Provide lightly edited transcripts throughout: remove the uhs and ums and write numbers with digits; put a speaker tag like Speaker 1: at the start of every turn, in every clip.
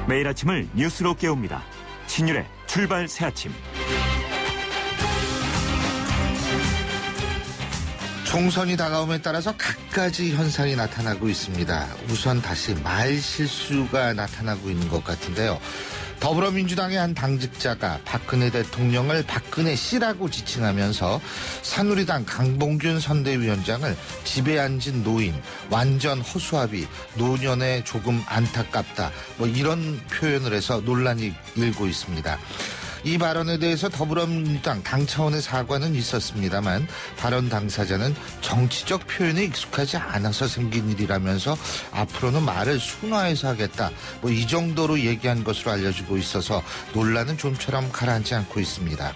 Speaker 1: 매일 아침을 뉴스로 깨웁니다. 친율의 출발 새아침.
Speaker 2: 총선이 다가옴에 따라서 갖가지 현상이 나타나고 있습니다. 우선 다시 말실수가 나타나고 있는 것 같은데요. 더불어민주당의 한 당직자가 박근혜 대통령을 박근혜 씨라고 지칭하면서 새누리당 강봉균 선대위원장을 집에 앉은 노인, 완전 허수아비, 노년에 조금 안타깝다, 이런 표현을 해서 논란이 일고 있습니다. 이 발언에 대해서 더불어민주당 당 차원의 사과는 있었습니다만 발언 당사자는 정치적 표현에 익숙하지 않아서 생긴 일이라면서 앞으로는 말을 순화해서 하겠다, 이 정도로 얘기한 것으로 알려지고 있어서 논란은 좀처럼 가라앉지 않고 있습니다.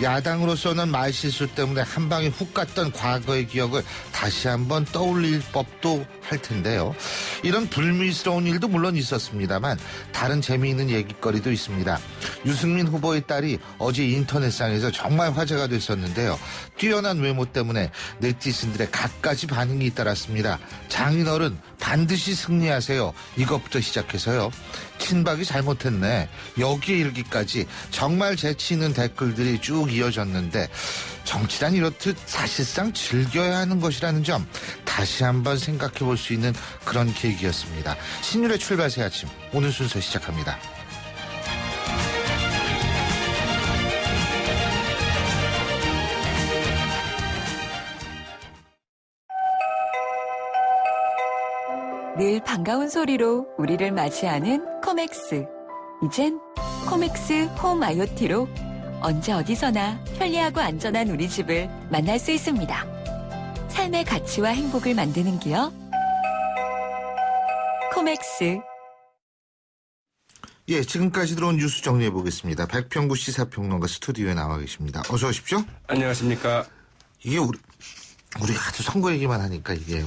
Speaker 2: 야당으로서는 말실수 때문에 한 방에 훅 갔던 과거의 기억을 다시 한번 떠올릴 법도 할 텐데요. 이런 불미스러운 일도 물론 있었습니다만 다른 재미있는 얘기거리도 있습니다. 유승민 후보의 딸이 어제 인터넷상에서 정말 화제가 됐었는데요. 뛰어난 외모 때문에 네티즌들의 갖가지 반응이 잇따랐습니다. 장인어른 반드시 승리하세요. 이것부터 시작해서요. 친박이 잘못했네. 여기에 이르기까지 정말 재치 있는 댓글들이 쭉 이어졌는데 정치란 이렇듯 사실상 즐겨야 하는 것이라는 점 다시 한번 생각해 볼 수 있는 그런 계기였습니다. 신율의 출발 새 아침, 오늘 순서 시작합니다.
Speaker 3: 늘 반가운 소리로 우리를 맞이하는 코맥스. 이젠 코맥스 홈 IoT로 언제 어디서나 편리하고 안전한 우리 집을 만날 수 있습니다. 삶의 가치와 행복을 만드는 기업 코맥스.
Speaker 2: 예, 지금까지 들어온 뉴스 정리해 보겠습니다. 백평구 시사평론가 스튜디오에 나와 계십니다. 어서 오십시오.
Speaker 4: 안녕하십니까.
Speaker 2: 이게 우리가 하도 선거 얘기만 하니까 이게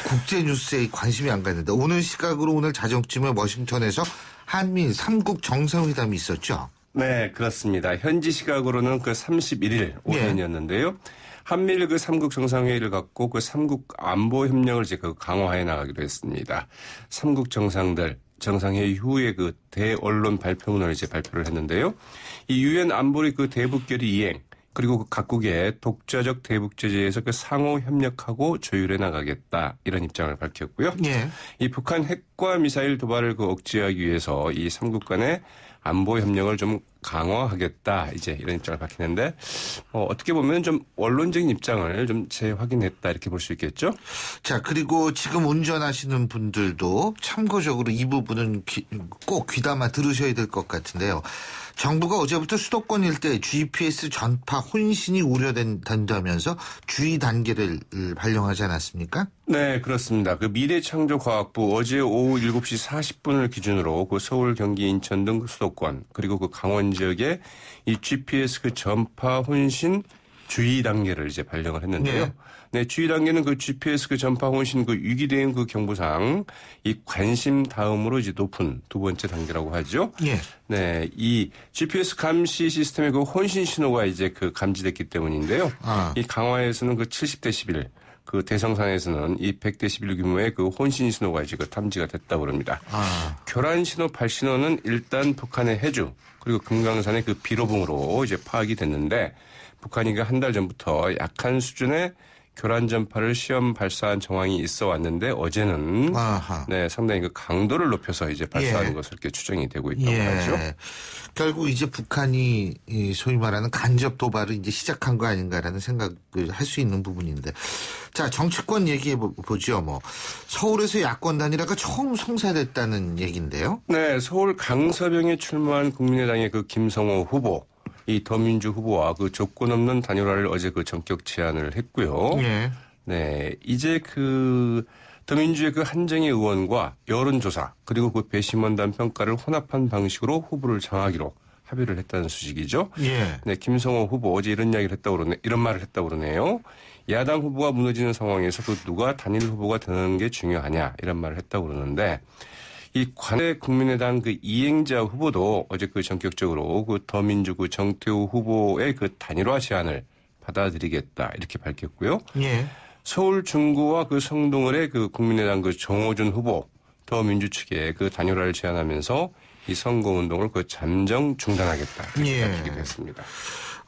Speaker 2: 국제 뉴스에 관심이 안 가는데 오늘 시각으로 오늘 자정쯤에 워싱턴에서 한미 3국 정상회담이 있었죠.
Speaker 4: 네, 그렇습니다. 현지 시각으로는 그 31일 오전이었는데요. 한미일 그 3국 정상회의를 갖고 그 3국 안보 협력을 이제 그 강화해 나가기로 했습니다. 3국 정상들 정상회의 후에 그 대언론 발표문을 이제 발표를 했는데요. 이 유엔 안보리 그 대북결의 이행, 그리고 그 각국의 독자적 대북 제재에서 그 상호 협력하고 조율해 나가겠다, 이런 입장을 밝혔고요.
Speaker 2: 예.
Speaker 4: 이 북한 핵과 미사일 도발을 그 억제하기 위해서 이 3국 간의 안보 협력을 좀 강화하겠다, 이제 이런 입장을 밝히는데 어떻게 보면 좀 원론적인 입장을 좀 재확인했다, 이렇게 볼 수 있겠죠.
Speaker 2: 자, 그리고 지금 운전하시는 분들도 참고적으로 이 부분은 꼭 귀담아 들으셔야 될 것 같은데요. 정부가 어제부터 수도권 일대 GPS 전파 혼신이 우려된다면서 주의 단계를 발령하지 않았습니까?
Speaker 4: 네, 그렇습니다. 그 미래창조과학부 어제 오후 7시 40분을 기준으로 그 서울, 경기, 인천 등 수도권, 그리고 그 강원 지역에 이 GPS 그 전파 혼신 주의 단계를 이제 발령을 했는데요. 네, 주의 단계는 그 GPS 그 전파 혼신 그 위기 대응 그 경보상 이 관심 다음으로 이제 높은 두 번째 단계라고 하죠.
Speaker 2: 예.
Speaker 4: 네, 이 GPS 감시 시스템의 그 혼신 신호가 이제 그 감지됐기 때문인데요. 이 강화에서는 그 70dB, 그 대성산에서는 이 100dB 규모의 그 혼신 신호가 이제 그 탐지가 됐다고 합니다. 교란 신호, 발신호는 일단 북한의 해주, 그리고 금강산의 그 비로봉으로 이제 파악이 됐는데 북한이 그 한 달 전부터 약한 수준의 교란 전파를 시험 발사한 정황이 있어 왔는데 어제는 네, 상당히 그 강도를 높여서 이제 발사하는 것으로 이렇게 추정이 되고 있다고 하죠.
Speaker 2: 결국 이제 북한이 소위 말하는 간접 도발을 이제 시작한 거 아닌가라는 생각을 할 수 있는 부분인데, 자, 정치권 얘기해 보죠. 서울에서 야권 단일화가 처음 성사됐다는 얘기인데요.
Speaker 4: 네, 서울 강서병에 출마한 국민의당의 그 김성호 후보, 이 더민주 후보와 그 조건 없는 단일화를 어제 그 전격 제안을 했고요. 네, 이제 그 더민주의 그 한정희 의원과 여론조사, 그리고 그 배심원단 평가를 혼합한 방식으로 후보를 정하기로 합의를 했다는 소식이죠. 네, 김성호 후보 어제 이런 말을 했다고 그러네요. 야당 후보가 무너지는 상황에서 그 누가 단일 후보가 되는 게 중요하냐, 이런 말을 했다고 그러는데, 이 관내 국민의당 그 이행자 후보도 어제 그 전격적으로 그 더민주 그 정태우 후보의 그 단일화 제안을 받아들이겠다, 이렇게 밝혔고요. 서울 중구와 그 성동을의 그 국민의당 그 정호준 후보, 더민주 측에 그 단일화를 제안하면서 이 선거운동을 그 잠정 중단하겠다. 이렇게
Speaker 2: 예.
Speaker 4: 밝히기도 했습니다.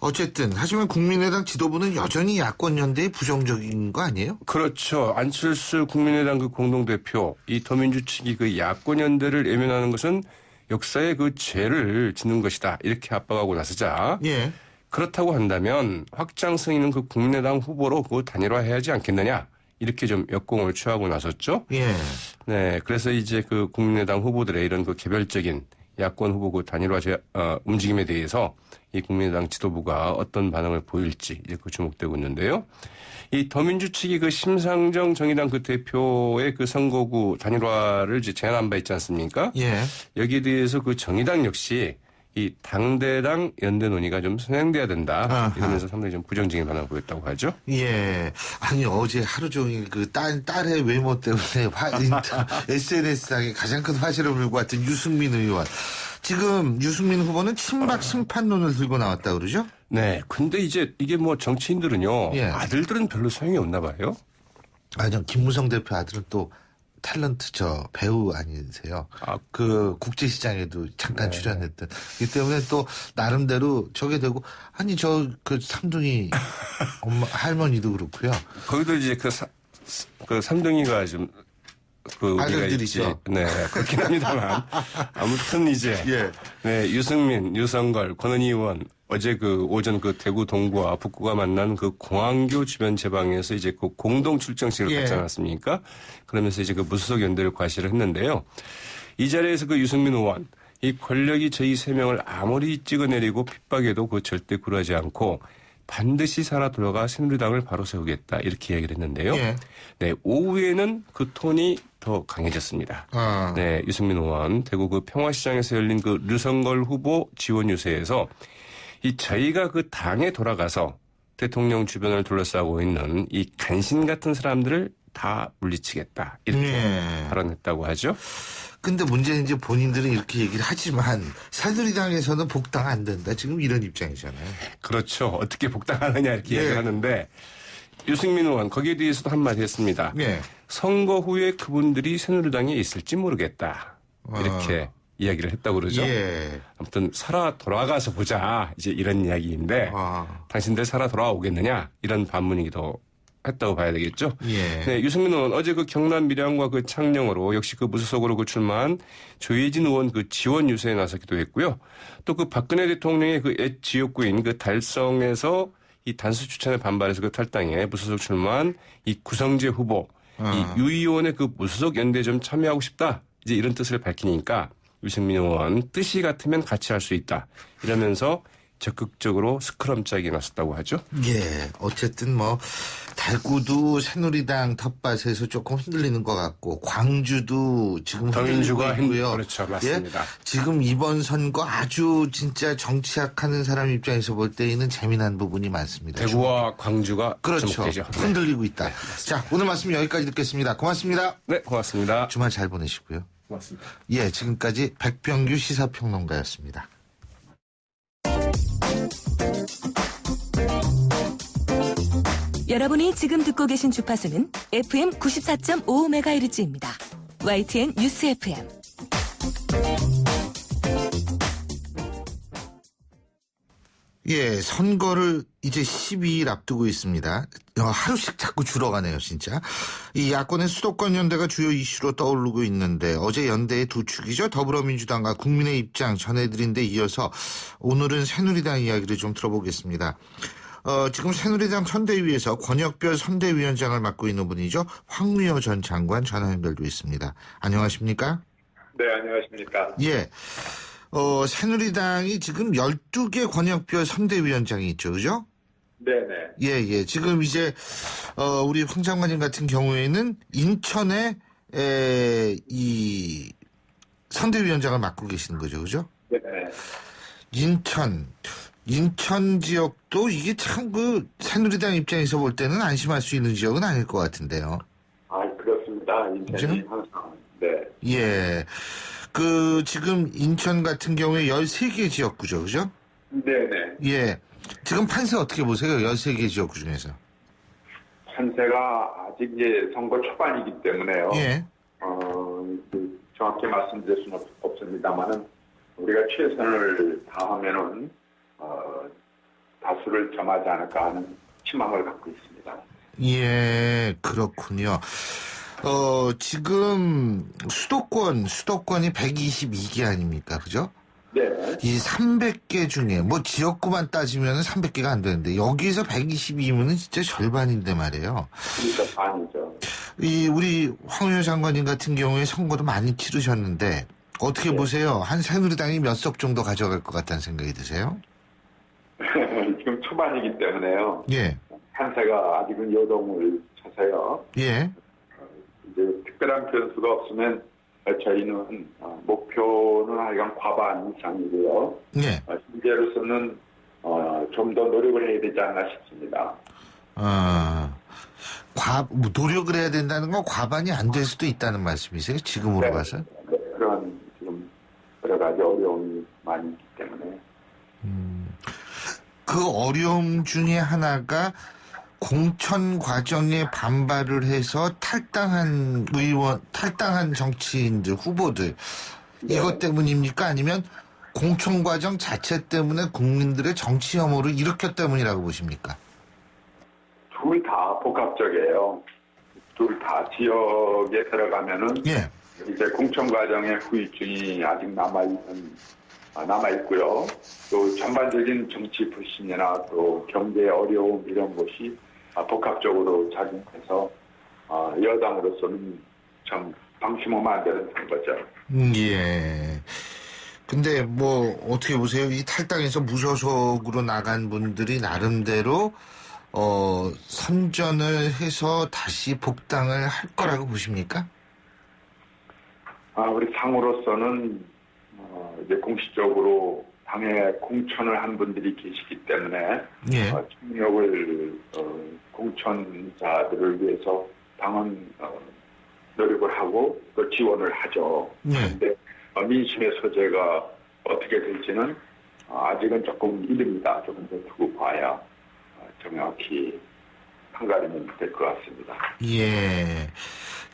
Speaker 2: 어쨌든 하지만 국민의당 지도부는 여전히 야권 연대에 부정적인 거 아니에요?
Speaker 4: 그렇죠. 안철수 국민의당 그 공동대표 이 더민주 측이 그 야권 연대를 외면하는 것은 역사의 그 죄를 짓는 것이다. 이렇게 압박하고 나서자
Speaker 2: 예.
Speaker 4: 그렇다고 한다면 확장성 있는 그 국민의당 후보로 그 단일화해야 하지 않겠느냐. 이렇게 좀 역공을 취하고 나섰죠.
Speaker 2: 예.
Speaker 4: 네. 그래서 이제 그 국민의당 후보들의 이런 그 개별적인 야권 후보 그 단일화 움직임에 대해서 이 국민의당 지도부가 어떤 반응을 보일지 이제 그 주목되고 있는데요. 이 더민주 측이 그 심상정 정의당 그 대표의 그 선거구 단일화를 이제 제안한 바 있지 않습니까?
Speaker 2: 예.
Speaker 4: 여기에 대해서 그 정의당 역시 이 당대당 연대 논의가 좀 선행돼야 된다.
Speaker 2: 아하.
Speaker 4: 이러면서 상당히 좀 부정적인 반응을 보였다고 하죠.
Speaker 2: 예. 아니, 어제 하루 종일 그 딸의 외모 때문에 SNS상에 가장 큰 화제를 몰고 왔던 유승민 의원. 지금 유승민 후보는 친박 심판론을 들고 나왔다 그러죠?
Speaker 4: 네. 근데 이제 이게 뭐 정치인들은요.
Speaker 2: 예.
Speaker 4: 아들들은 별로 소용이 없나 봐요.
Speaker 2: 아니요. 김무성 대표 아들은 또 탤런트 배우 아니세요?
Speaker 4: 아.
Speaker 2: 그 국제시장에도 잠깐
Speaker 4: 네.
Speaker 2: 출연했던. 이 때문에 또 나름대로 저게 되고 아니 그 삼둥이 엄마 할머니도 그렇고요.
Speaker 4: 거기도 이제 그 삼둥이가 좀 그
Speaker 2: 아들들이죠.
Speaker 4: 네, 그렇긴 합니다만 아무튼 이제
Speaker 2: 예.
Speaker 4: 네, 유승민, 유성걸, 권은희 의원 어제 그 오전 그 대구 동구와 북구가 만난 그 공항교 주변 제방에서 이제 그 공동 출정식을
Speaker 2: 예.
Speaker 4: 갖지 않았습니까? 그러면서 이제 그 무소속 연대를 과시를 했는데요. 이 자리에서 그 유승민 의원 이 권력이 저희 세 명을 아무리 찍어내리고 핍박해도 그 절대 굴하지 않고 반드시 살아 돌아가 새누리당을 바로 세우겠다 이렇게 이야기를 했는데요.
Speaker 2: 예.
Speaker 4: 네, 오후에는 그 톤이 더 강해졌습니다.
Speaker 2: 아.
Speaker 4: 네, 유승민 의원 대구 그 평화시장에서 열린 그 류성걸 후보 지원 유세에서 이 저희가 그 당에 돌아가서 대통령 주변을 둘러싸고 있는 이 간신 같은 사람들을 다 물리치겠다 이렇게
Speaker 2: 예.
Speaker 4: 발언했다고 하죠.
Speaker 2: 근데 문제는 이제 본인들은 이렇게 얘기를 하지만 새누리당에서는 복당 안 된다. 지금 이런 입장이잖아요.
Speaker 4: 그렇죠. 어떻게 복당하느냐 이렇게
Speaker 2: 예.
Speaker 4: 얘기를 하는데 유승민 의원 거기에 대해서도 한마디 했습니다.
Speaker 2: 예.
Speaker 4: 선거 후에 그분들이 새누리당에 있을지 모르겠다. 이렇게 이야기를 했다고 그러죠.
Speaker 2: 예.
Speaker 4: 아무튼 살아 돌아가서 보자. 이제 이런 이야기인데 당신들 살아 돌아오겠느냐 이런 반문이기도 했다고 봐야 되겠죠.
Speaker 2: 예.
Speaker 4: 네, 유승민 의원 어제 그 경남 밀양과 그 창녕으로 역시 그 무소속으로 그 출마한 조혜진 의원 그 지원 유세에 나서기도 했고요. 또 그 박근혜 대통령의 그 옛 지역구인 그 달성에서 이 단수 추천에 반발해서 그 탈당에 무소속 출마한 이 구성재 후보 이 유 의원의 그 무소속 연대에 좀 참여하고 싶다. 이제 이런 뜻을 밝히니까 유승민 의원 뜻이 같으면 같이 할 수 있다. 이러면서 적극적으로 스크럼 짜기 나섰다고 하죠.
Speaker 2: 예. 어쨌든 뭐 대구도 새누리당 텃밭에서 조금 흔들리는 것 같고 광주도 지금
Speaker 4: 더민주가
Speaker 2: 흔들리고 있고요.
Speaker 4: 그렇죠. 맞습니다.
Speaker 2: 예? 지금 이번 선거 아주 진짜 정치학하는 사람 입장에서 볼 때에는 재미난 부분이 많습니다.
Speaker 4: 대구와 광주가
Speaker 2: 그렇죠.
Speaker 4: 주목되죠.
Speaker 2: 흔들리고 있다. 자, 오늘 말씀 여기까지 듣겠습니다. 고맙습니다.
Speaker 4: 네, 고맙습니다.
Speaker 2: 주말 잘 보내시고요.
Speaker 4: 고맙습니다.
Speaker 2: 예, 지금까지 백병규 시사평론가였습니다.
Speaker 5: 여러분이 지금 듣고 계신 주파수는 FM 94.5MHz입니다. YTN 뉴스 FM.
Speaker 2: 예, 선거를 이제 12일 앞두고 있습니다. 하루씩 자꾸 줄어가네요, 진짜. 이 야권의 수도권 연대가 주요 이슈로 떠오르고 있는데 어제 연대의 두 축이죠. 더불어민주당과 국민의 입장 전해드린 데 이어서 오늘은 새누리당 이야기를 좀 들어보겠습니다. 지금 새누리당 선대위에서 권혁별 선대위원장을 맡고 있는 분이죠. 황우여 전 장관 전화 연결도 있습니다. 안녕하십니까?
Speaker 6: 네, 안녕하십니까?
Speaker 2: 예. 새누리당이 지금 12개 권혁별 선대위원장이 있죠, 그죠?
Speaker 6: 네네.
Speaker 2: 예. 지금 이제, 우리 황 장관님 같은 경우에는 인천에, 이 선대위원장을 맡고 계시는 거죠, 그죠?
Speaker 6: 네네.
Speaker 2: 인천 지역도 이게 참 새누리당 입장에서 볼 때는 안심할 수 있는 지역은 아닐 것 같은데요.
Speaker 6: 아, 그렇습니다. 인천이
Speaker 2: 그죠?
Speaker 6: 항상. 네.
Speaker 2: 예. 지금 인천 같은 경우에 13개 지역구죠, 그죠?
Speaker 6: 네네.
Speaker 2: 예. 지금 판세 어떻게 보세요? 13개 지역구 중에서.
Speaker 6: 판세가 아직 이제 선거 초반이기 때문에요.
Speaker 2: 예.
Speaker 6: 정확히 말씀드릴 수는 없습니다만은 우리가 최선을 다하면은 다수를 점하지 않을까 하는 희망을 갖고 있습니다.
Speaker 2: 예, 그렇군요. 지금 수도권이 122개 아닙니까? 그죠?
Speaker 6: 네.
Speaker 2: 이 300개 중에, 뭐 지역구만 따지면 300개가 안 되는데, 여기서 122면은 진짜 절반인데 말이에요.
Speaker 6: 그러니까 반이죠.
Speaker 2: 우리 황우여 장관님 같은 경우에 선거도 많이 치르셨는데, 어떻게 보세요? 한 새누리당이 몇 석 정도 가져갈 것 같다는 생각이 드세요?
Speaker 6: 지금 초반이기 때문에요.
Speaker 2: 예.
Speaker 6: 한세가 아직은 요동을 쳐서요.
Speaker 2: 예.
Speaker 6: 이제 특별한 변수가 없으면 저희는 목표는 하여간 과반 이상이고요.
Speaker 2: 예.
Speaker 6: 현재로서는 좀 더 노력을 해야 되지 않나 싶습니다.
Speaker 2: 노력을 해야 된다는 건 과반이 안 될 수도 있다는 말씀이세요? 지금으로
Speaker 6: 네.
Speaker 2: 봐서?
Speaker 6: 네, 그런 지금 여러 가지 어려움이 많이 있기 때문에.
Speaker 2: 그 어려움 중에 하나가 공천 과정에 반발을 해서 탈당한 정치인들, 후보들, 이것 때문입니까? 아니면 공천 과정 자체 때문에 국민들의 정치 혐오를 일으켰 때문이라고 보십니까?
Speaker 6: 둘 다 복합적이에요. 둘 다 지역에 들어가면은
Speaker 2: 예.
Speaker 6: 이제 공천 과정의 후유증이 아직 남아있고요. 또 전반적인 정치 불신이나 또 경제 어려움 이런 것이 복합적으로 작용해서 여당으로서는 참 방심하면 안 되는 선거죠.
Speaker 2: 예. 근데 뭐 어떻게 보세요? 이 탈당해서 무소속으로 나간 분들이 나름대로 선전을 해서 다시 복당을 할 거라고 보십니까?
Speaker 6: 우리 당으로서는 이제 공식적으로 당에 공천을 한 분들이 계시기 때문에
Speaker 2: 예.
Speaker 6: 총력을 공천자들을 위해서 당은 노력을 하고 또 지원을 하죠. 그런데 민심의 소재가 어떻게 될지는 아직은 조금 이릅니다. 조금 더 두고 봐야 정확히 판가름이 될 것 같습니다.
Speaker 2: 예.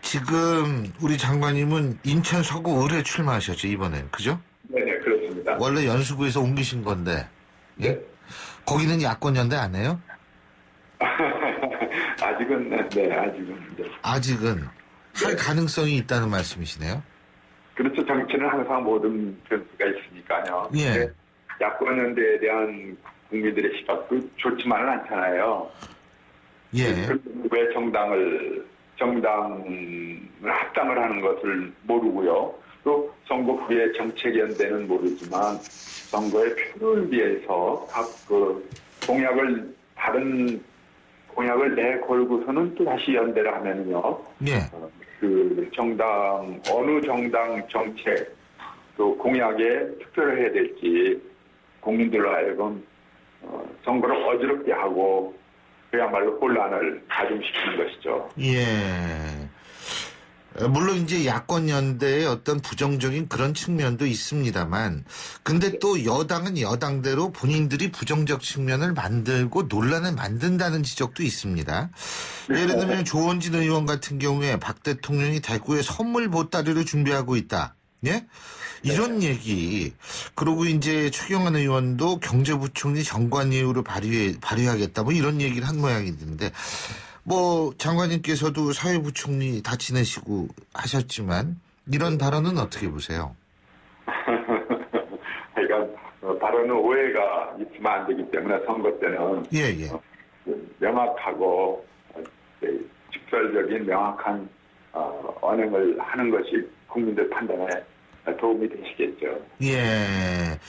Speaker 2: 지금 우리 장관님은 인천 서구 을에 출마하셨죠, 이번엔. 그죠?
Speaker 6: 네, 그렇습니다.
Speaker 2: 원래 연수구에서 옮기신 건데. 예?
Speaker 6: 네.
Speaker 2: 거기는 야권 연대 안 해요?
Speaker 6: 아직은, 네, 아직은. 네.
Speaker 2: 아직은 할 가능성이 있다는 말씀이시네요?
Speaker 6: 그렇죠. 정치는 항상 모든 변수가 있으니까요.
Speaker 2: 예.
Speaker 6: 야권 연대에 대한 국민들의 시각도 좋지만은 않잖아요.
Speaker 2: 예.
Speaker 6: 왜 정당을 합당을 하는 것을 모르고요. 또 선거 후에 정책 연대는 모르지만 선거의 표를 위해서 각 다른 공약을 내걸고서는 또 다시 연대를 하면요.
Speaker 2: 예.
Speaker 6: 어느 정당 정책 또 공약에 투표를 해야 될지 국민들로 하여금 선거를 어지럽게 하고 그야말로 혼란을 가중시키는 것이죠.
Speaker 2: 예. 물론 이제 야권 연대의 어떤 부정적인 그런 측면도 있습니다만, 근데 또 여당은 여당대로 본인들이 부정적 측면을 만들고 논란을 만든다는 지적도 있습니다. 예를 들면 조원진 의원 같은 경우에 박 대통령이 대구에 선물 보따리를 준비하고 있다. 예? 이런 얘기. 그리고 이제 최경환 의원도 경제부총리 정관 예우를 발휘하겠다. 뭐 이런 얘기를 한 모양이던데. 뭐 장관님께서도 사회부총리 다 지내시고 하셨지만 이런 발언은 어떻게 보세요?
Speaker 6: 그러니까 발언은 오해가 있으면 안 되기 때문에 선거 때는
Speaker 2: 예.
Speaker 6: 명확하고 직설적인 명확한 언행을 하는 것이 국민들 판단에 도움이 되시겠죠.
Speaker 2: 예.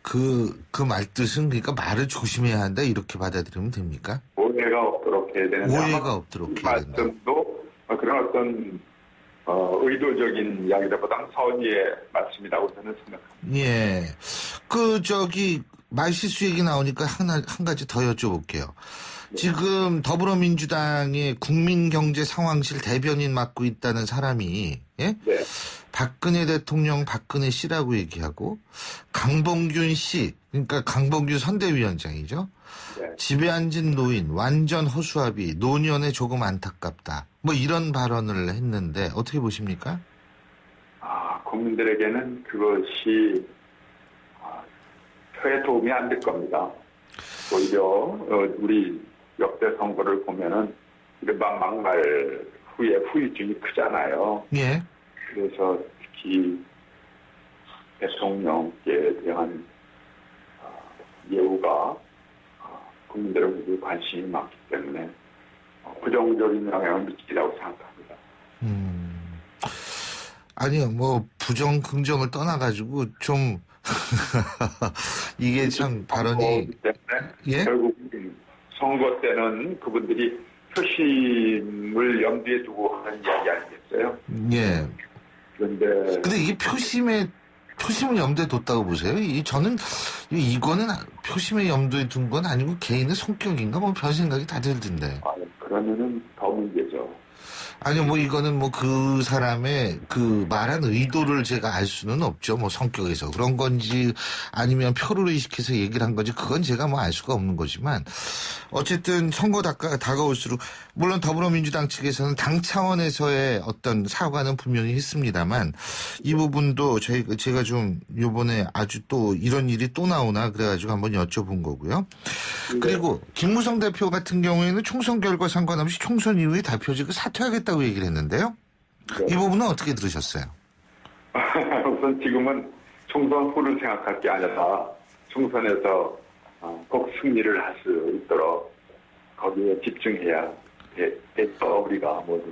Speaker 2: 그 말뜻은 그러니까 말을 조심해야 한다 이렇게 받아들이면 됩니까?
Speaker 6: 오해가 없도록 해야 되는데
Speaker 2: 오해가 없도록 해야 된다.
Speaker 6: 말씀도 그런 어떤 의도적인 이야기보다는 선의의 말씀이라고 저는 생각합니다.
Speaker 2: 예. 말실수 얘기 나오니까 한 가지 더 여쭤볼게요. 지금 더불어민주당의 국민경제상황실 대변인 맡고 있다는 사람이 예?
Speaker 6: 네.
Speaker 2: 박근혜 대통령 박근혜 씨라고 얘기하고 강봉균 씨, 그러니까 강봉균 선대위원장이죠.
Speaker 6: 네.
Speaker 2: 집에 앉은 노인 완전 허수아비 노년에 조금 안타깝다. 뭐 이런 발언을 했는데 어떻게 보십니까?
Speaker 6: 국민들에게는 그것이 표에 도움이 안 될 겁니다. 오히려 우리 역대 선거를 보면은 이른바 막말 후에 후유증이 크잖아요.
Speaker 2: 예.
Speaker 6: 그래서 특히 대통령께 대한 예우가 국민들의 모두 관심이 많기 때문에 부정적인 영향을 미치라고 생각합니다.
Speaker 2: 아니요, 뭐 부정 긍정을 떠나가지고 좀 이게 참 발언이
Speaker 6: 예? 결국 선거 때는 그분들이 표심을 염두에 두고 하는 이야기 아니겠어요?
Speaker 2: 예.
Speaker 6: 근데
Speaker 2: 이게 표심을 염두에 뒀다고 보세요? 저는 이거는 표심에 염두에 둔 건 아니고 개인의 성격인가 뭐 별 생각이 다 들던데.
Speaker 6: 그러면은 더 문제죠.
Speaker 2: 아니요, 뭐 이거는 뭐 그 사람의 그 말한 의도를 제가 알 수는 없죠. 뭐 성격에서 그런 건지 아니면 표를 의식해서 얘기를 한 건지 그건 제가 뭐 알 수가 없는 거지만 어쨌든 선거 다가올수록 물론 더불어민주당 측에서는 당 차원에서의 어떤 사과는 분명히 했습니다만 이 부분도 제가 좀 요번에 아주 또 이런 일이 또 나오나 그래가지고 한번 여쭤본 거고요.
Speaker 6: 네.
Speaker 2: 그리고 김무성 대표 같은 경우에는 총선 결과 상관없이 총선 이후에 대표직을 사퇴하겠다고 얘기를 했는데요.
Speaker 6: 네.
Speaker 2: 이 부분은 어떻게 들으셨어요?
Speaker 6: 우선 지금은 총선 후를 생각할 게 아니라 총선에서 꼭 승리를 할 수 있도록 거기에 집중해야 됐어 우리가 모두.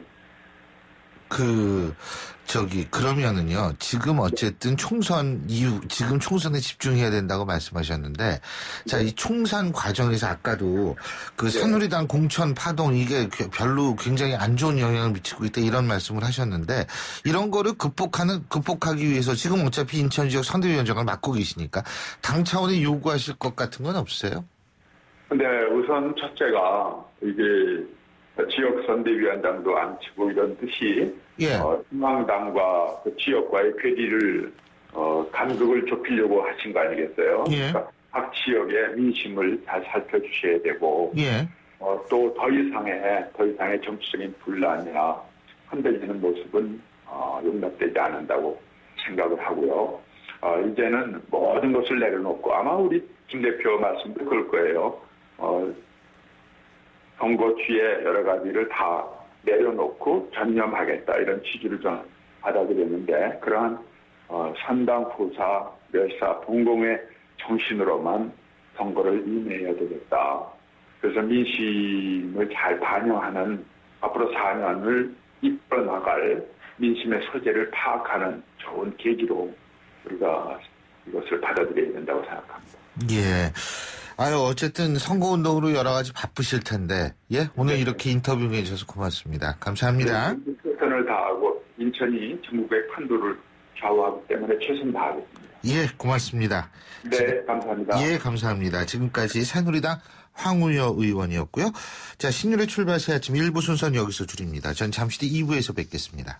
Speaker 2: 그러면은요, 지금 어쨌든 총선 이후, 지금 총선에 집중해야 된다고 말씀하셨는데, 자, 이 총선 과정에서 아까도 그 새누리당 공천 파동 이게 별로 굉장히 안 좋은 영향을 미치고 있다 이런 말씀을 하셨는데, 이런 거를 극복하기 위해서 지금 어차피 인천 지역 선대위원장을 맡고 계시니까, 당 차원에 요구하실 것 같은 건 없으세요?
Speaker 6: 근데 우선 첫째가 이게 지역 선대위원장도 안 치고 이런 뜻이 희망당과 그 지역과의 괴리를 간극을 좁히려고 하신 거 아니겠어요?
Speaker 2: 예.
Speaker 6: 그러니까 각 지역의 민심을 잘 살펴주셔야 되고 또 더 이상의 정치적인 분란이나 흔들리는 모습은 용납되지 않는다고 생각을 하고요. 이제는 모든 것을 내려놓고 아마 우리 김 대표 말씀도 그럴 거예요. 선거 뒤에 여러 가지를 다 내려놓고 전념하겠다 이런 취지를 좀 받아들였는데 그러한 선당 후사 멸사 봉공의 정신으로만 선거를 임해야 되겠다. 그래서 민심을 잘 반영하는 앞으로 4년을 이끌어 나갈 민심의 소재를 파악하는 좋은 계기로 우리가 이것을 받아들여야 된다고 생각합니다.
Speaker 2: 예. 어쨌든 선거운동으로 여러 가지 바쁘실 텐데, 오늘 이렇게 인터뷰해 주셔서 고맙습니다. 감사합니다.
Speaker 6: 최선을 다하고 인천이 전국의 판도를 좌우하기 때문에 최선 다하겠습니다.
Speaker 2: 예, 고맙습니다.
Speaker 6: 네, 감사합니다.
Speaker 2: 예, 감사합니다. 지금까지 새누리당 황우여 의원이었고요. 자, 신율의 출발 새 아침 1부 순서는 여기서 줄입니다. 전 잠시 뒤 2부에서 뵙겠습니다.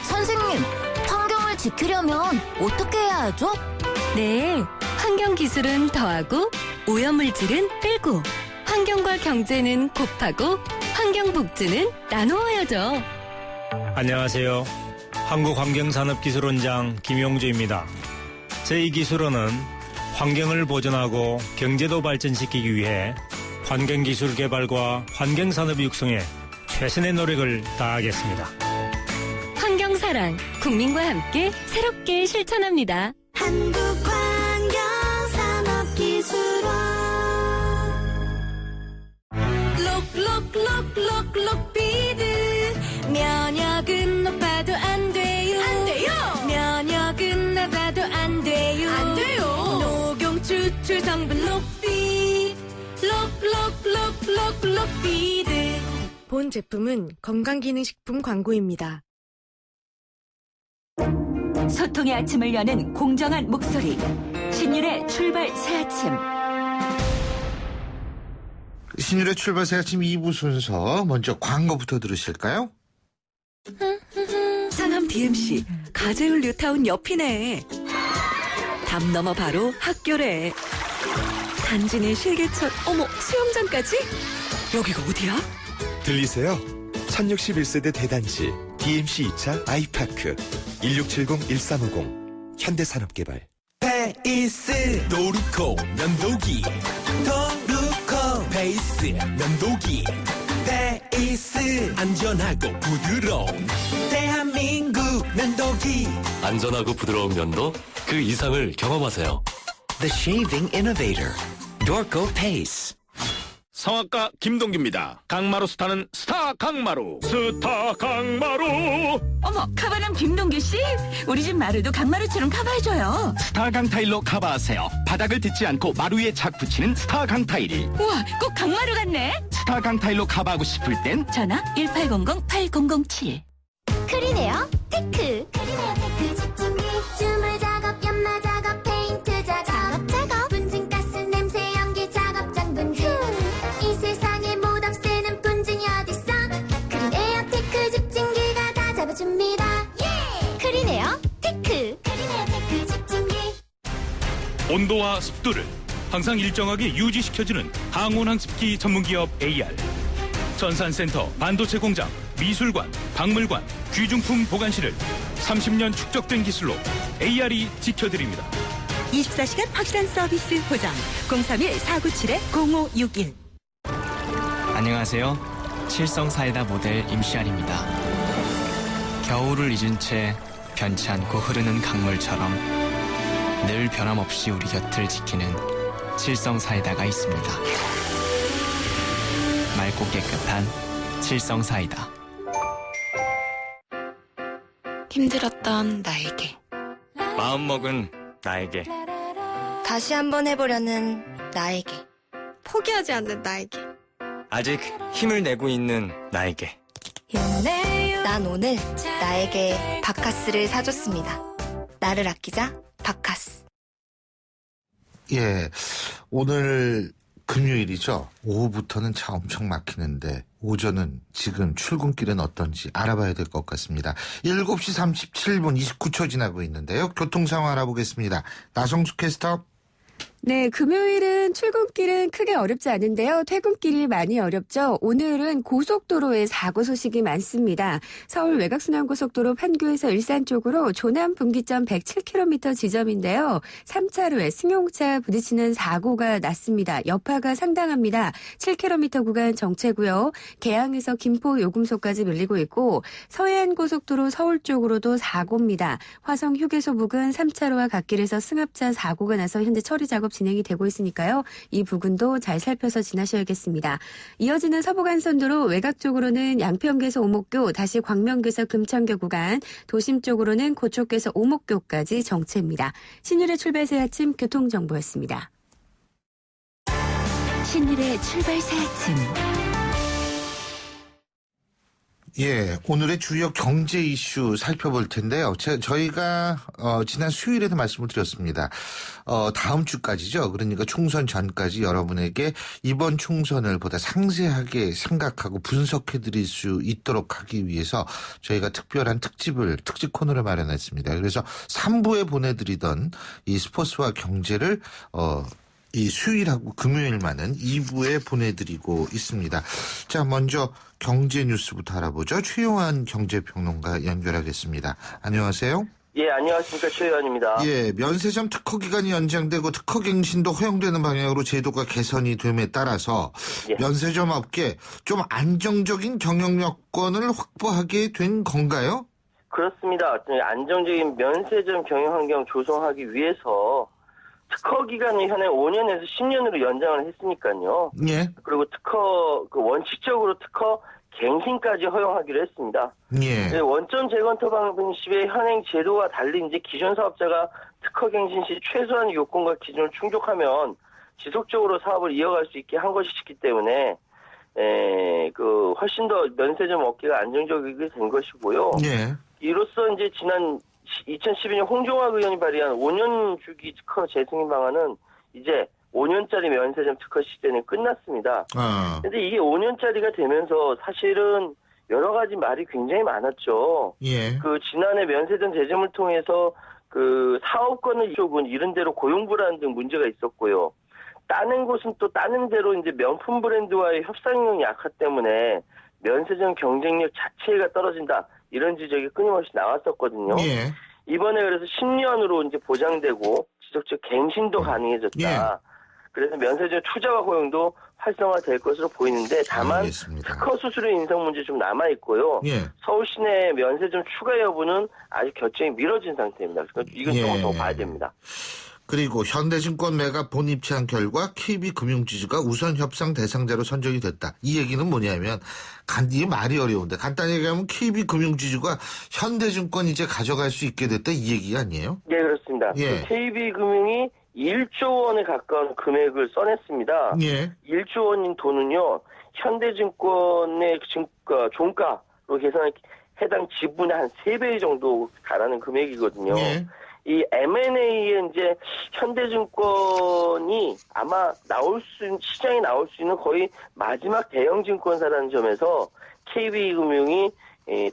Speaker 7: 선생님, 환경을 지키려면 어떻게 해야 하죠?
Speaker 5: 네, 환경 기술은 더하고 오염물질은 빼고 환경과 경제는 곱하고 환경 복지는 나누어야죠.
Speaker 8: 안녕하세요. 한국환경산업기술원장 김용주입니다. 제2기술원은 환경을 보존하고 경제도 발전시키기 위해 환경기술 개발과 환경산업 육성에 최선의 노력을 다하겠습니다.
Speaker 5: 환경사랑, 국민과 함께 새롭게 실천합니다.
Speaker 7: 한국환경산업기술원 록록록록록비드 면역은 높아도 안 돼요.
Speaker 9: 안 돼요.
Speaker 7: 면역은 낮아도 안 돼요.
Speaker 9: 안 돼요.
Speaker 7: 녹용 추출 성분 록비 록록록록록비드.
Speaker 9: 본 제품은 건강기능식품 광고입니다.
Speaker 3: 소통의 아침을 여는 공정한 목소리. 신율의 출발 새 아침.
Speaker 2: 신율의 출발 새 아침 2부 순서 먼저 광고부터 들으실까요?
Speaker 5: 상암 DMC 가재울 뉴타운 옆이네. 담 넘어 바로 학교래. 단지 내 실개천, 어머 수영장까지? 여기가 어디야?
Speaker 10: 들리세요? 1061세대 대단지 DMC 2차 아이파크 1670-1350 현대산업개발.
Speaker 11: 베이스 도루코 면도기 도루코 베이스 면도기 베이스 안전하고 부드러운 대한민국 면도기
Speaker 12: 안전하고 부드러운 면도 그 이상을 경험하세요.
Speaker 11: The Shaving Innovator Dorco Pace.
Speaker 13: 성악가 김동규입니다. 강마루 스타는 스타 강마루. 스타 강마루.
Speaker 14: 어머, 카바남 김동규 씨, 우리 집 마루도 강마루처럼 카바해줘요.
Speaker 13: 스타 강타일로 카바하세요. 바닥을 딛지 않고 마루 위에 착 붙이는 스타 강타일.
Speaker 14: 우와, 꼭 강마루 같네.
Speaker 13: 스타 강타일로 카바하고 싶을 땐
Speaker 14: 전화 1800-8007.
Speaker 7: 크리네어 테크. 크리네어 테크 집중기. 주물 작업, 연마 작업, 페인트 작업. 분진 가스 냄새 연기 작업 장 분진. 이 세상에 못 없애는 분진이 어딨어. 크리네어 테크 집중기가 다 잡아줍니다. 예! 크리네어 테크. 크리네어 테크 집중기.
Speaker 15: 온도와 습도를 항상 일정하게 유지시켜주는 항온항습기 전문기업 AR. 전산센터, 반도체 공장, 미술관, 박물관, 귀중품 보관실을 30년 축적된 기술로 AR이 지켜드립니다.
Speaker 5: 24시간 확실한 서비스 보장 031-497-0561.
Speaker 16: 안녕하세요. 칠성사이다 모델 임시알입니다. 겨울을 잊은 채 변치 않고 흐르는 강물처럼 늘 변함없이 우리 곁을 지키는 칠성사이다가 있습니다. 맑고 깨끗한 칠성사이다.
Speaker 17: 힘들었던 나에게,
Speaker 16: 마음먹은 나에게,
Speaker 17: 다시 한번 해보려는 나에게,
Speaker 9: 포기하지 않는 나에게,
Speaker 16: 아직 힘을 내고 있는 나에게.
Speaker 17: 난 오늘 나에게 바카스를 사줬습니다. 나를 아끼자 바카스.
Speaker 2: 예, 오늘 금요일이죠. 오후부터는 차 엄청 막히는데 오전은 지금 출근길은 어떤지 알아봐야 될 것 같습니다. 7시 37분 29초 지나고 있는데요. 교통 상황 알아보겠습니다. 나성숙 캐스터.
Speaker 18: 네, 금요일은 출근길은 크게 어렵지 않은데요. 퇴근길이 많이 어렵죠. 오늘은 고속도로에 사고 소식이 많습니다. 서울 외곽순환고속도로 판교에서 일산 쪽으로 조남 분기점 107km 지점인데요. 3차로에 승용차 부딪히는 사고가 났습니다. 여파가 상당합니다. 7km 구간 정체고요. 개항에서 김포 요금소까지 밀리고 있고 서해안고속도로 서울 쪽으로도 사고입니다. 화성 휴게소 부근 3차로와 갓길에서 승합차 사고가 나서 현재 처리 작업 진행이 되고 있으니까요. 이 부근도 잘 살펴서 지나셔야겠습니다. 이어지는 서부간선도로 외곽 쪽으로는 양평에서 오목교, 다시 광명에서 금천교 구간, 도심 쪽으로는 고척에서 오목교까지 정체입니다. 신율의 출발 새 아침 교통정보였습니다.
Speaker 3: 신율의 출발 새 아침.
Speaker 2: 예, 오늘의 주요 경제 이슈 살펴볼 텐데요. 저희가 지난 수요일에도 말씀을 드렸습니다. 다음 주까지죠. 그러니까 총선 전까지 여러분에게 이번 총선을 보다 상세하게 생각하고 분석해 드릴 수 있도록 하기 위해서 저희가 특별한 특집 코너를 마련했습니다. 그래서 3부에 보내드리던 이 스포츠와 경제를 이 수요일하고 금요일만은 2부에 보내드리고 있습니다. 자, 먼저 경제 뉴스부터 알아보죠. 최용환 경제평론가 연결하겠습니다. 안녕하세요.
Speaker 19: 예, 안녕하십니까. 최용환입니다.
Speaker 2: 예, 면세점 특허 기간이 연장되고 특허 갱신도 허용되는 방향으로 제도가 개선이 됨에 따라서 예. 면세점 업계 좀 안정적인 경영 여건을 확보하게 된 건가요?
Speaker 19: 그렇습니다. 안정적인 면세점 경영 환경 조성하기 위해서 특허 기간을 현행 5년에서 10년으로 연장을 했으니까요.
Speaker 2: 예.
Speaker 19: 그리고 원칙적으로 특허 갱신까지 허용하기로 했습니다.
Speaker 2: 예.
Speaker 19: 원점 재건토 방식의 현행 제도와 달리 이제 기존 사업자가 특허 갱신 시 최소한 요건과 기준을 충족하면 지속적으로 사업을 이어갈 수 있게 한 것이기 때문에 훨씬 더 면세점 업계가 안정적이게 된 것이고요.
Speaker 2: 예.
Speaker 19: 이로써 이제 지난 2012년 홍종학 의원이 발의한 5년 주기 특허 재승인 방안은 이제 5년짜리 면세점 특허 시대는 끝났습니다. 그런데 이게 5년짜리가 되면서 사실은 여러 가지 말이 굉장히 많았죠.
Speaker 2: 예.
Speaker 19: 지난해 면세점 제정을 통해서 사업권을 쪽은 이런 대로 고용 불안 등 문제가 있었고요. 다른 곳은 또 다른 대로 이제 명품 브랜드와의 협상력이 약하 때문에 면세점 경쟁력 자체가 떨어진다. 이런 지적이 끊임없이 나왔었거든요.
Speaker 2: 예.
Speaker 19: 이번에 그래서 10년으로 이제 보장되고 지속적 갱신도 가능해졌다.
Speaker 2: 예.
Speaker 19: 그래서 면세점 투자와 고용도 활성화될 것으로 보이는데 다만
Speaker 2: 알겠습니다.
Speaker 19: 특허 수수료 인상 문제 좀 남아 있고요.
Speaker 2: 예.
Speaker 19: 서울 시내 면세점 추가 여부는 아직 결정이 미뤄진 상태입니다. 그러니까 이건 조금 더 봐야 됩니다.
Speaker 2: 그리고 현대증권 매각 본입찰 결과 KB금융지주가 우선 협상 대상자로 선정이 됐다. 이 얘기는 뭐냐면 이게 말이 어려운데 간단히 얘기하면 KB금융지주가 현대증권 이제 가져갈 수 있게 됐다 이 얘기 아니에요?
Speaker 19: 네, 그렇습니다.
Speaker 2: 예.
Speaker 19: KB금융이 1조 원에 가까운 금액을 써냈습니다.
Speaker 2: 예.
Speaker 19: 1조 원인 돈은요. 현대증권의 종가로 계산한 해당 지분의 한 3배 정도 가라는 금액이거든요.
Speaker 2: 예.
Speaker 19: 이 M&A에 이제 현대증권이 아마 시장에 나올 수 있는 거의 마지막 대형 증권사라는 점에서 KB금융이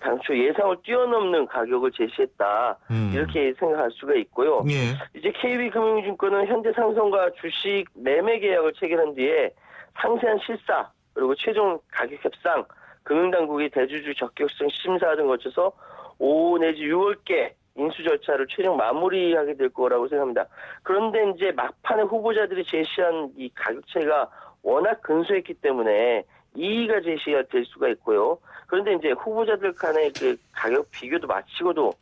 Speaker 19: 당초 예상을 뛰어넘는 가격을 제시했다. 이렇게 생각할 수가 있고요.
Speaker 2: 예.
Speaker 19: 이제 KB금융증권은 현대상선과 주식 매매 계약을 체결한 뒤에 상세한 실사 그리고 최종 가격 협상, 금융당국이 대주주 적격성 심사 등 거쳐서 5 내지 6월께 인수 절차를 최종 마무리하게 될 거라고 생각합니다. 그런데 이제 막판에 후보자들이 제시한 이 가격 차이가 워낙 근소했기 때문에 이의가 제시가 될 수가 있고요. 그런데 이제 후보자들 간의 그 가격 비교도 마치고도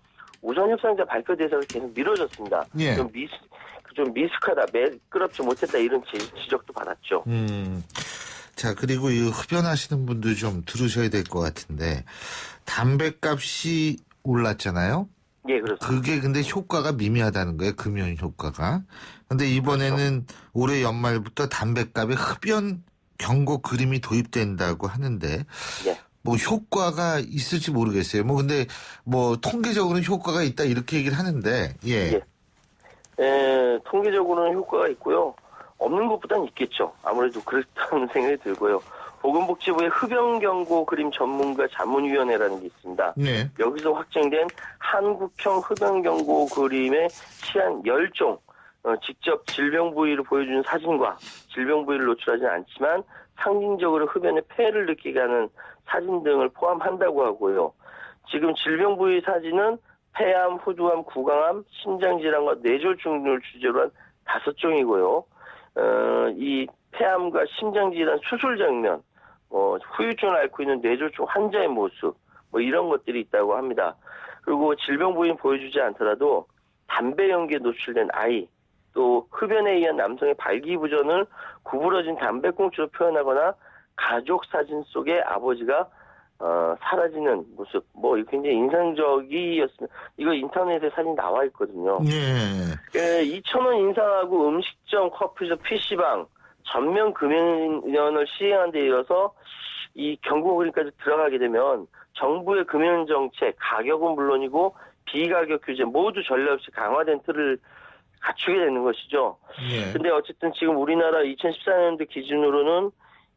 Speaker 19: 우선 협상자 발표 대상이 계속 미뤄졌습니다.
Speaker 2: 예.
Speaker 19: 좀 미숙하다, 매끄럽지 못했다 이런 지적도 받았죠.
Speaker 2: 자, 그리고 이 흡연하시는 분들 좀 들으셔야 될 것 같은데 담배값이 올랐잖아요.
Speaker 19: 예, 그렇습니다.
Speaker 2: 그게 근데 효과가 미미하다는 거예요. 금연 효과가. 근데 이번에는 그렇죠. 올해 연말부터 담배값에 흡연 경고 그림이 도입된다고 하는데
Speaker 19: 예.
Speaker 2: 뭐 효과가 있을지 모르겠어요. 뭐 근데 뭐 통계적으로는 효과가 있다 이렇게 얘기를 하는데 예.
Speaker 19: 통계적으로는 효과가 있고요. 없는 것보다는 있겠죠. 아무래도 그렇다는 생각이 들고요. 보건복지부의 흡연경고 그림 전문가 자문위원회라는 게 있습니다.
Speaker 2: 네.
Speaker 19: 여기서 확정된 한국형 흡연경고 그림의 시한 10종, 직접 질병 부위를 보여주는 사진과 질병 부위를 노출하지는 않지만 상징적으로 흡연의 폐해를 느끼게 하는 사진 등을 포함한다고 하고요. 지금 질병 부위 사진은 폐암, 후두암, 구강암, 심장질환과 뇌졸중 등을 주제로 한 5종이고요. 이 폐암과 심장질환 수술 장면, 후유증을 앓고 있는 뇌졸중 환자의 모습, 이런 것들이 있다고 합니다. 그리고 질병 부위는 보여주지 않더라도 담배 연기에 노출된 아이, 또 흡연에 의한 남성의 발기부전을 구부러진 담배꽁초로 표현하거나 가족 사진 속에 아버지가 사라지는 모습, 굉장히 인상적이었습니다. 이거 인터넷에 사진 나와 있거든요.
Speaker 2: 네.
Speaker 19: 2,000원 인상하고 음식점, 커피숍, PC방 전면 금연을 시행한 데 이어서 이 경고 그림까지 들어가게 되면 정부의 금연 정책, 가격은 물론이고 비가격 규제 모두 전례 없이 강화된 틀을 갖추게 되는 것이죠. 근데 어쨌든 지금 우리나라 2014년도 기준으로는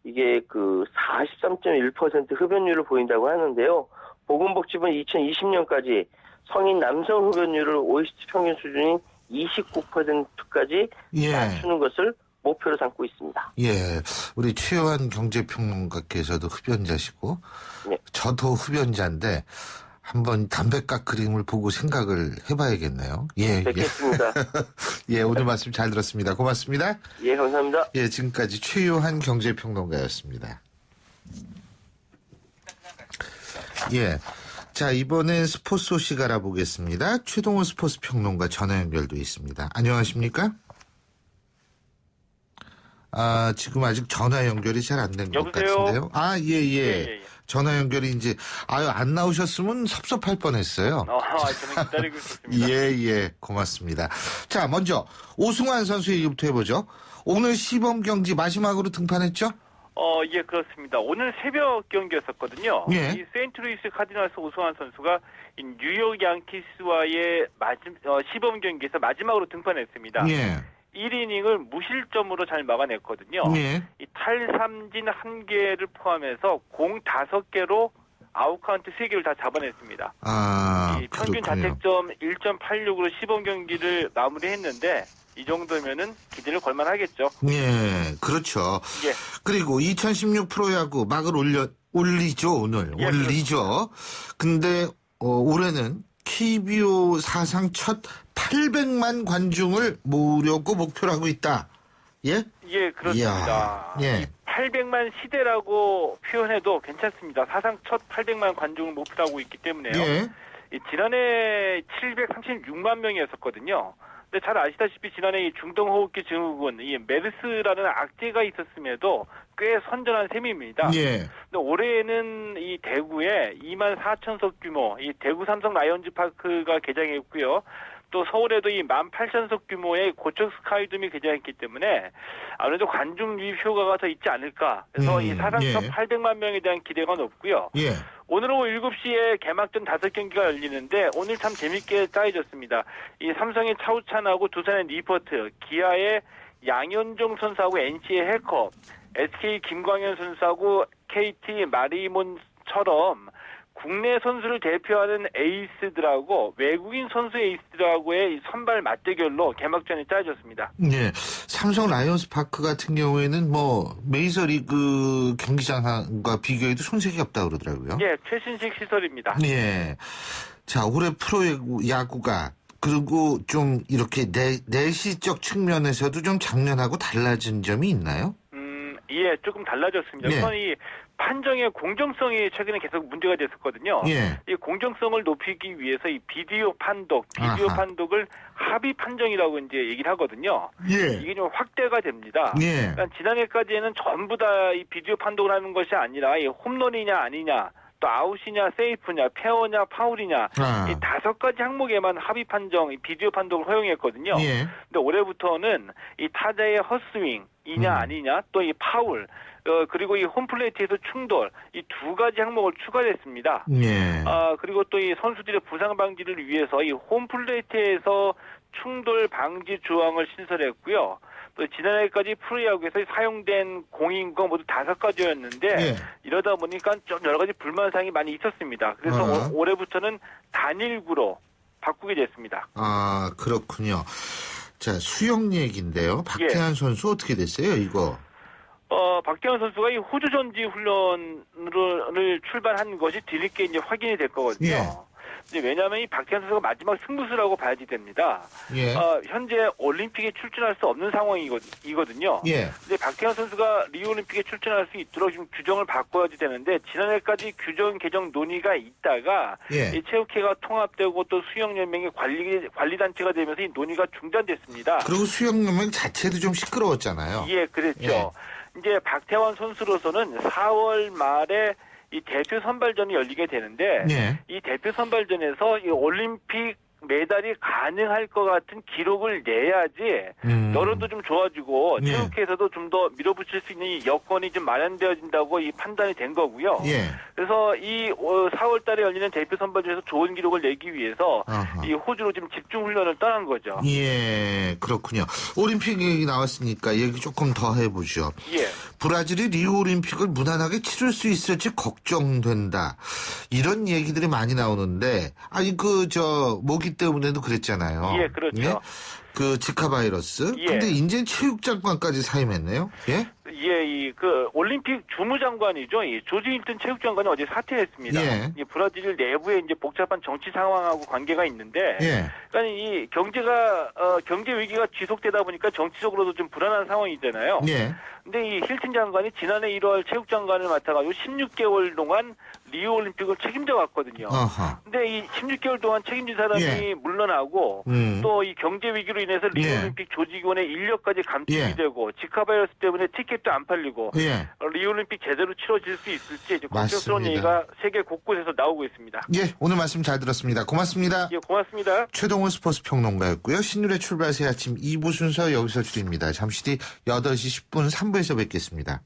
Speaker 19: 이게 43.1% 흡연율을 보인다고 하는데요. 보건복지부는 2020년까지 성인 남성 흡연율을 OECD 평균 수준인 29%까지 낮추는 것을 목표로 삼고 있습니다.
Speaker 2: 예, 우리 최요한 경제평론가께서도 흡연자시고 저도 흡연자인데 한번 담배값 그림을 보고 생각을 해봐야겠네요. 예,
Speaker 19: 뵙겠습니다.
Speaker 2: 예, 오늘 말씀 잘 들었습니다. 고맙습니다.
Speaker 19: 예, 감사합니다.
Speaker 2: 예, 지금까지 최요한 경제평론가였습니다. 예, 자 이번엔 스포츠 소식 알아보겠습니다. 최동원 스포츠 평론가 전화 연결도 있습니다. 안녕하십니까? 지금 아직 전화 연결이 잘 안 된 것 같은데요. 예. 전화 연결이 이제 안 나오셨으면 섭섭할 뻔했어요.
Speaker 20: 저는 기다리고 있었습니다.
Speaker 2: 예, 고맙습니다. 자, 먼저 오승환 선수 얘기부터 해보죠. 오늘 시범 경기 마지막으로 등판했죠?
Speaker 20: 예, 그렇습니다. 오늘 새벽 경기였었거든요.
Speaker 2: 예.
Speaker 20: 이 세인트루이스 카디널스 오승환 선수가 이 뉴욕 양키스와의 시범 경기에서 마지막으로 등판했습니다.
Speaker 2: 예.
Speaker 20: 1이닝을 무실점으로 잘 막아냈거든요.
Speaker 2: 예.
Speaker 20: 이 탈삼진 1개를 포함해서 공 5개로 아웃카운트 3개를 다 잡아냈습니다. 이 평균 자책점 1.86으로 시범 경기를 마무리했는데 이 정도면은 기대를 걸만하겠죠.
Speaker 2: 예, 그렇죠.
Speaker 20: 예.
Speaker 2: 그리고 2016 프로야구 막을 올리죠 오늘.
Speaker 20: 예,
Speaker 2: 올리죠. 근데 올해는 KBO 사상 첫 800만 관중을 모으려고 목표로 하고 있다. 예?
Speaker 20: 예, 그렇습니다.
Speaker 2: 예.
Speaker 20: 800만 시대라고 표현해도 괜찮습니다. 사상 첫 800만 관중을 목표로 하고 있기 때문에요.
Speaker 2: 예.
Speaker 20: 지난해 736만 명이었었거든요. 근데 잘 아시다시피 지난해 이 중동호흡기 증후군, 이 메르스라는 악재가 있었음에도 꽤 선전한 셈입니다.
Speaker 2: 예.
Speaker 20: 근데 올해에는 이 대구에 2만 4천석 규모, 이 대구 삼성 라이온즈 파크가 개장했고요. 또 서울에도 이 18,000석 규모의 고척 스카이돔이 개장했기 때문에 아무래도 관중 유입 효과가 더 있지 않을까. 그래서 이 사상 첫 800만 명에 대한 기대가 높고요.
Speaker 2: 예.
Speaker 20: 오늘 오후 7시에 개막전 5경기가 열리는데 오늘 참 재밌게 짜여졌습니다. 이 삼성의 차우찬하고 두산의 리퍼트, 기아의 양현종 선수하고 NC의 해커, SK 김광현 선수하고 KT 마리몬처럼 국내 선수를 대표하는 에이스들하고 외국인 선수 에이스들하고의 선발 맞대결로 개막전이 짜여졌습니다.
Speaker 2: 네, 삼성 라이온스 파크 같은 경우에는 뭐 메이저리그 경기장과 비교해도 손색이 없다고 그러더라고요.
Speaker 20: 예, 최신식 시설입니다.
Speaker 2: 예. 자, 올해 프로야구가 그리고 좀 이렇게 내시적 측면에서도 좀 작년하고 달라진 점이 있나요?
Speaker 20: 예, 조금 달라졌습니다. 우선 이 판정의 공정성이 최근에 계속 문제가 됐었거든요.
Speaker 2: 예.
Speaker 20: 이 공정성을 높이기 위해서 이 비디오 판독을 합의 판정이라고 이제 얘기를 하거든요.
Speaker 2: 예.
Speaker 20: 이게 좀 확대가 됩니다.
Speaker 2: 예.
Speaker 20: 그러니까 지난해까지는 전부 다 이 비디오 판독을 하는 것이 아니라 이 홈런이냐 아니냐, 또 아웃이냐 세이프냐, 페어냐 파울이냐, 이 5가지 항목에만 합의 판정, 이 비디오 판독을 허용했거든요.
Speaker 2: 예.
Speaker 20: 근데 올해부터는 이 타자의 헛스윙이냐 아니냐, 또 이 파울, 그리고 이 홈플레이트에서 충돌, 이 2가지 항목을 추가했습니다.
Speaker 2: 예.
Speaker 20: 그리고 또 이 선수들의 부상 방지를 위해서 이 홈플레이트에서 충돌 방지 조항을 신설했고요. 또 지난해까지 프로야구에서 사용된 공인과 모두 5가지였는데 이러다 보니까 좀 여러 가지 불만사항이 많이 있었습니다. 그래서 올해부터는 단일구로 바꾸게 됐습니다.
Speaker 2: 아, 그렇군요. 자, 수영 얘기인데요. 박태환 선수 어떻게 됐어요, 이거?
Speaker 20: 박태환 선수가 이 호주 전지 훈련을 출발한 것이 뒤늦게 이제 확인이 될 거거든요. 이제 왜냐하면 이 박태환 선수가 마지막 승부수라고 봐야지 됩니다. 현재 올림픽에 출전할 수 없는 상황이거든요. 근데 박태환 선수가 리우 올림픽에 출전할 수 있도록 지금 규정을 바꿔야지 되는데 지난해까지 규정 개정 논의가 있다가 이 체육회가 통합되고 또 수영연맹이 관리단체가 되면서 이 논의가 중단됐습니다.
Speaker 2: 그리고 수영연맹 자체도 좀 시끄러웠잖아요.
Speaker 20: 예, 그랬죠. 이제 박태환 선수로서는 4월 말에 이 대표 선발전이 열리게 되는데 이 대표 선발전에서 이 올림픽 메달이 가능할 것 같은 기록을 내야지 여론도 좀 좋아지고 체육회에서도 좀 더 밀어붙일 수 있는 이 여건이 좀 마련되어진다고 이 판단이 된 거고요. 그래서 이 4월 달에 열리는 대표 선발전에서 좋은 기록을 내기 위해서 이 호주로 지금 집중 훈련을 떠난 거죠.
Speaker 2: 예, 그렇군요. 올림픽 얘기 나왔으니까 얘기 조금 더 해보죠. 브라질이 리우 올림픽을 무난하게 치를 수 있을지 걱정된다. 이런 얘기들이 많이 나오는데, 아니 모기 때문에도 그랬잖아요.
Speaker 20: 예, 그렇죠.
Speaker 2: 그 지카 바이러스. 근데 이제 체육장관까지 사임했네요. 예?
Speaker 20: 이 올림픽 주무장관이죠. 이 조지 힐튼 체육장관이 어제 사퇴했습니다. 이 브라질 내부에 이제 복잡한 정치 상황하고 관계가 있는데, 그러니까 이 경제 위기가 지속되다 보니까 정치적으로도 좀 불안한 상황이잖아요. 근데 이 힐튼 장관이 지난해 1월 체육장관을 맡아가지고 16개월 동안 리우 올림픽을 책임져 왔거든요. 근데 이 16개월 동안 책임진 사람이 물러나고 또 이 경제 위기로 인해서 리우 올림픽 조직원의 인력까지 감축이 되고 지카 바이러스 때문에 티켓도 안 팔리고 리우 올림픽 제대로 치러질 수 있을지 이제 걱정스러운 얘기가 세계 곳곳에서 나오고 있습니다.
Speaker 2: 예, 오늘 말씀 잘 들었습니다. 고맙습니다.
Speaker 20: 예, 고맙습니다.
Speaker 2: 최동훈 스포츠 평론가였고요. 신율의 출발 새 아침 2부 순서 여기서 줄입니다. 잠시 뒤 8시 10분 3부에서 뵙겠습니다.